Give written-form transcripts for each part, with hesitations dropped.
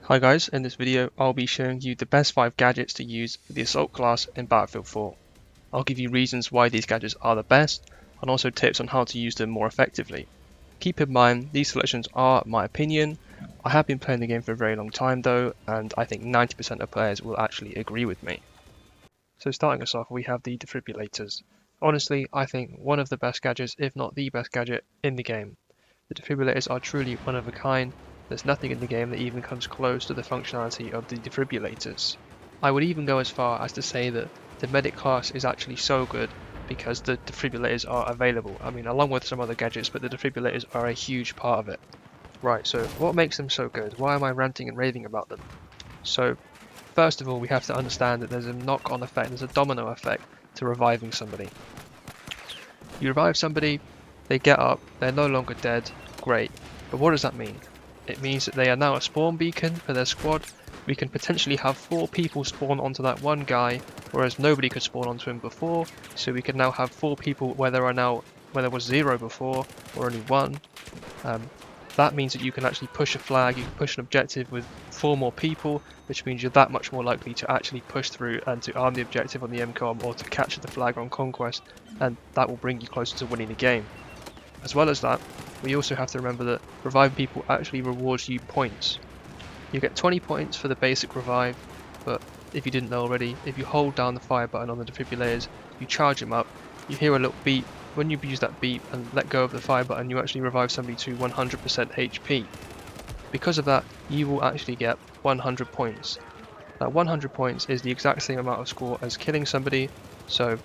Hi guys, in this video I'll be showing you the best 5 gadgets to use for the Assault class in Battlefield 4. I'll give you reasons why these gadgets are the best, and also tips on how to use them more effectively. Keep in mind, these selections are my opinion. I have been playing the game for a very long time though, and I think 90% of players will actually agree with me. So starting us off, we have the defibrillators. Honestly, I think one of the best gadgets, if not the best gadget, in the game. The defibrillators are truly one of a kind. There's nothing in the game that even comes close to the functionality of the defibrillators. I would even go as far as to say that the medic class is actually so good because the defibrillators are available. I mean, along with some other gadgets, but the defibrillators are a huge part of it. Right, so what makes them so good? Why am I ranting and raving about them? So, first of all, we have to understand that there's a knock-on effect, there's a domino effect to reviving somebody. You revive somebody, they get up, they're no longer dead, great. But what does that mean? It means that they are now a spawn beacon for their squad. We can potentially have 4 people spawn onto that one guy, whereas nobody could spawn onto him before. So we can now have 4 people where there was 0 before, or only 1. That means that you can actually push a flag, you can push an objective with 4 more people, which means you're that much more likely to actually push through and to arm the objective on the MCOM or to capture the flag on Conquest, and that will bring you closer to winning the game. As well as that, we also have to remember that reviving people actually rewards you points. You get 20 points for the basic revive, but if you didn't know already, if you hold down the fire button on the defibrillators, you charge them up, you hear a little beep. When you use that beep and let go of the fire button, you actually revive somebody to 100% HP. Because of that, you will actually get 100 points. Now 100 points is the exact same amount of score as killing somebody, so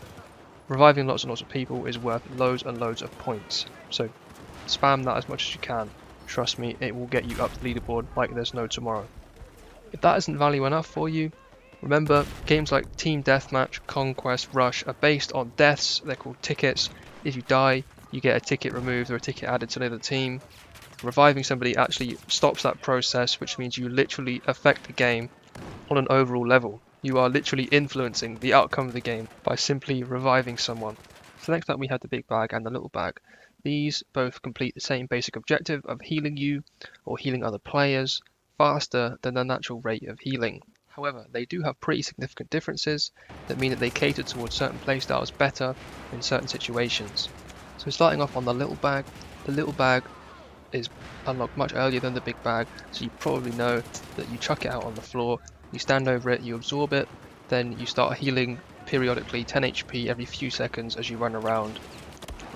reviving lots and lots of people is worth loads and loads of points. So spam that as much as you can. Trust me, it will get you up the leaderboard like there's no tomorrow. If that isn't value enough for you, remember games like Team Deathmatch, Conquest, Rush are based on deaths. They're called tickets. If you die, you get a ticket removed or a ticket added to another team. Reviving somebody actually stops that process, which means you literally affect the game on an overall level. You are literally influencing the outcome of the game by simply reviving someone. So next up we have the big bag and the little bag. These both complete the same basic objective of healing you or healing other players faster than the natural rate of healing. However, they do have pretty significant differences that mean that they cater towards certain playstyles better in certain situations. So starting off on the little bag is unlocked much earlier than the big bag, so you probably know that you chuck it out on the floor, you stand over it, you absorb it, then you start healing periodically 10 HP every few seconds as you run around,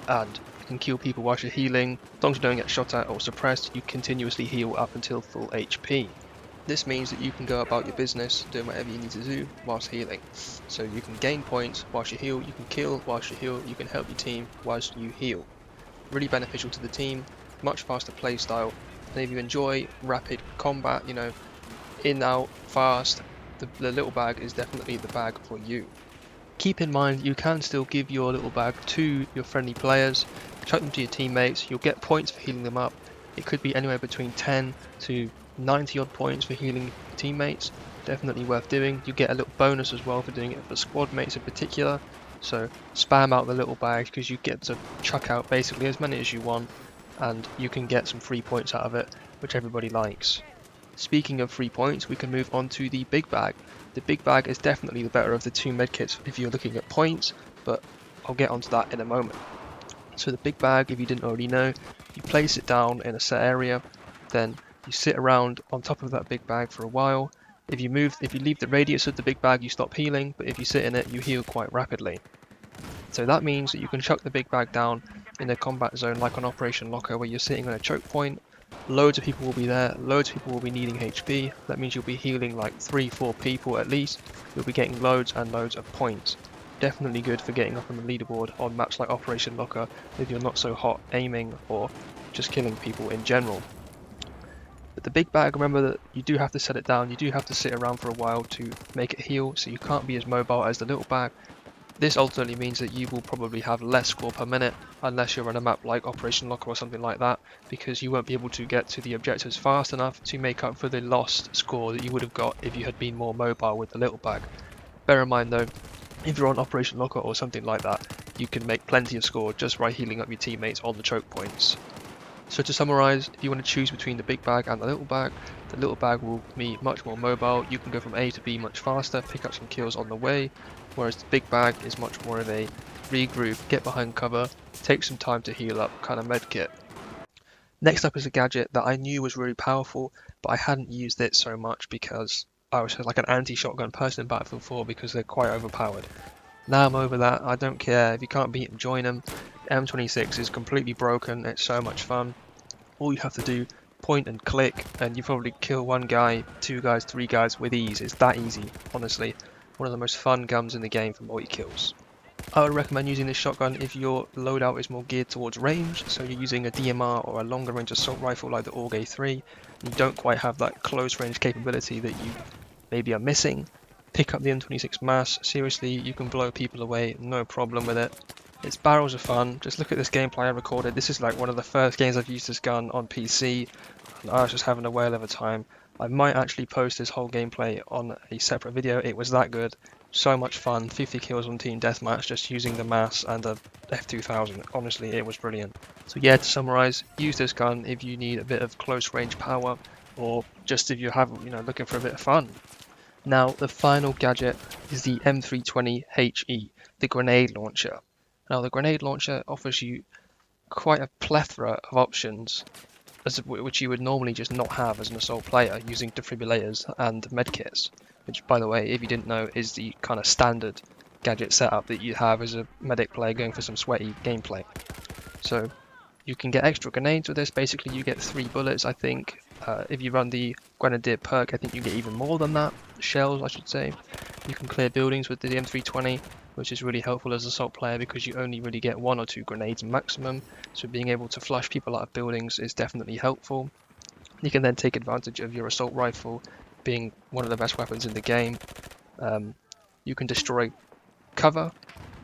and you can kill people whilst you're healing. As long as you don't get shot at or suppressed, you continuously heal up until full HP. This means that you can go about your business doing whatever you need to do whilst healing. So you can gain points whilst you heal, you can kill whilst you heal, you can help your team whilst you heal. Really beneficial to the team, much faster playstyle, and if you enjoy rapid combat, in, out, fast, the little bag is definitely the bag for you. Keep in mind you can still give your little bag to your friendly players, chuck them to your teammates, you'll get points for healing them up. It could be anywhere between 10 to 90 odd points for healing teammates, definitely worth doing. You get a little bonus as well for doing it for squad mates in particular, so spam out the little bags because you get to chuck out basically as many as you want and you can get some free points out of it, which everybody likes. Speaking of free points, we can move on to the big bag. The big bag is definitely the better of the 2 medkits if you're looking at points, but I'll get onto that in a moment. So the big bag, if you didn't already know, you place it down in a set area, then you sit around on top of that big bag for a while. If you leave the radius of the big bag, you stop healing, but if you sit in it, you heal quite rapidly. So that means that you can chuck the big bag down in a combat zone like on Operation Locker where you're sitting on a choke point. Loads of people will be there, loads of people will be needing HP. That means you'll be healing like 3-4 people at least. You'll be getting loads and loads of points. Definitely good for getting up on the leaderboard on maps like Operation Locker if you're not so hot aiming or just killing people in general. But the big bag, remember that you do have to set it down, you do have to sit around for a while to make it heal, so you can't be as mobile as the little bag. This ultimately means that you will probably have less score per minute unless you're on a map like Operation Locker or something like that, because you won't be able to get to the objectives fast enough to make up for the lost score that you would have got if you had been more mobile with the little bag. Bear in mind though, if you're on Operation Locker or something like that, you can make plenty of score just by healing up your teammates on the choke points. So to summarize, if you want to choose between the big bag and the little bag will be much more mobile. You can go from A to B much faster, pick up some kills on the way, whereas the big bag is much more of a regroup, get behind cover, take some time to heal up kind of medkit. Next up is a gadget that I knew was really powerful, but I hadn't used it so much because I was like an anti-shotgun person in Battlefield 4 because they're quite overpowered. Now I'm over that, I don't care, if you can't beat them, join them. M26 is completely broken, it's so much fun. All you have to do, point and click, and you probably kill one guy, two guys, three guys with ease. It's that easy, honestly. One of the most fun guns in the game for multi-kills. I would recommend using this shotgun if your loadout is more geared towards range, so you're using a DMR or a longer range assault rifle like the AUG A3, and you don't quite have that close range capability that you maybe are missing. Pick up the M26 mass, seriously, you can blow people away, no problem with it. Its barrels are fun, just look at this gameplay I recorded. This is like one of the first games I've used this gun on PC, and I was just having a whale of a time. I might actually post this whole gameplay on a separate video, it was that good. So much fun, 50 kills on team deathmatch just using the mass and the F2000, honestly it was brilliant. So yeah, to summarise, use this gun if you need a bit of close range power, or just if you have, looking for a bit of fun. Now the final gadget is the M320HE, the grenade launcher. Now the grenade launcher offers you quite a plethora of options which you would normally just not have as an assault player using defibrillators and medkits, which by the way, if you didn't know, is the kind of standard gadget setup that you have as a medic player going for some sweaty gameplay. So you can get extra grenades with this. Basically you get 3 bullets, I think. If you run the Grenadier perk, I think you get even more than that. Shells, I should say. You can clear buildings with the M320, which is really helpful as an assault player because you only really get 1 or 2 grenades maximum. So being able to flush people out of buildings is definitely helpful. You can then take advantage of your assault rifle being one of the best weapons in the game. You can destroy cover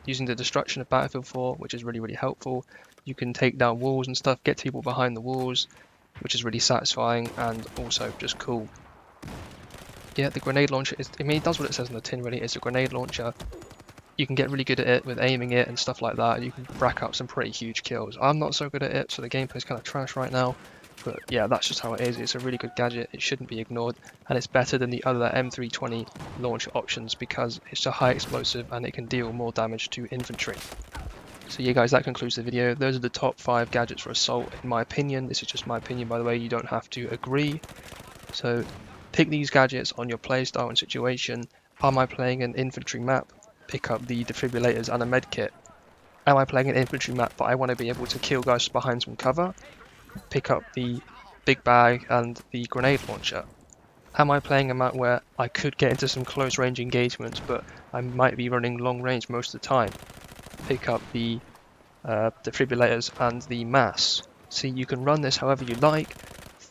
using the destruction of Battlefield 4, which is really helpful. You can take down walls and stuff, get people behind the walls, which is really satisfying and also just cool. Yeah, the grenade launcher it does what it says on the tin really. It's a grenade launcher. You can get really good at it with aiming it and stuff like that. You can rack up some pretty huge kills. I'm not so good at it, so the gameplay's kind of trash right now. But yeah, that's just how it is. It's a really good gadget. It shouldn't be ignored. And it's better than the other M320 launcher options because it's a high explosive and it can deal more damage to infantry. So yeah guys, that concludes the video. Those are the top 5 gadgets for assault in my opinion. This is just my opinion, by the way. You don't have to agree. So pick these gadgets on your playstyle and situation. Am I playing an infantry map? Pick up the defibrillators and a medkit. Am I playing an infantry map but I want to be able to kill guys behind some cover? Pick up the big bag and the grenade launcher. Am I playing a map where I could get into some close range engagements but I might be running long range most of the time? Pick up the defibrillators and the mass. See, you can run this however you like,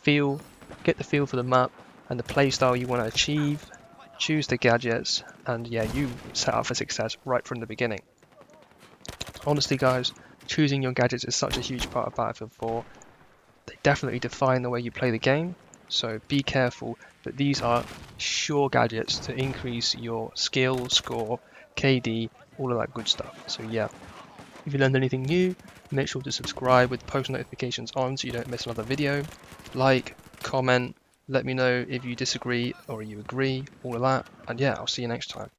get the feel for the map and the playstyle you want to achieve, choose the gadgets, and yeah, you set up for success right from the beginning. Honestly guys, choosing your gadgets is such a huge part of Battlefield 4. They definitely define the way you play the game, so be careful, but these are sure gadgets to increase your skill, score, KD, all of that good stuff. So yeah, if you learned anything new, make sure to subscribe with post notifications on so you don't miss another video. Like, comment, let me know if you disagree or you agree, all of that, and yeah, I'll see you next time.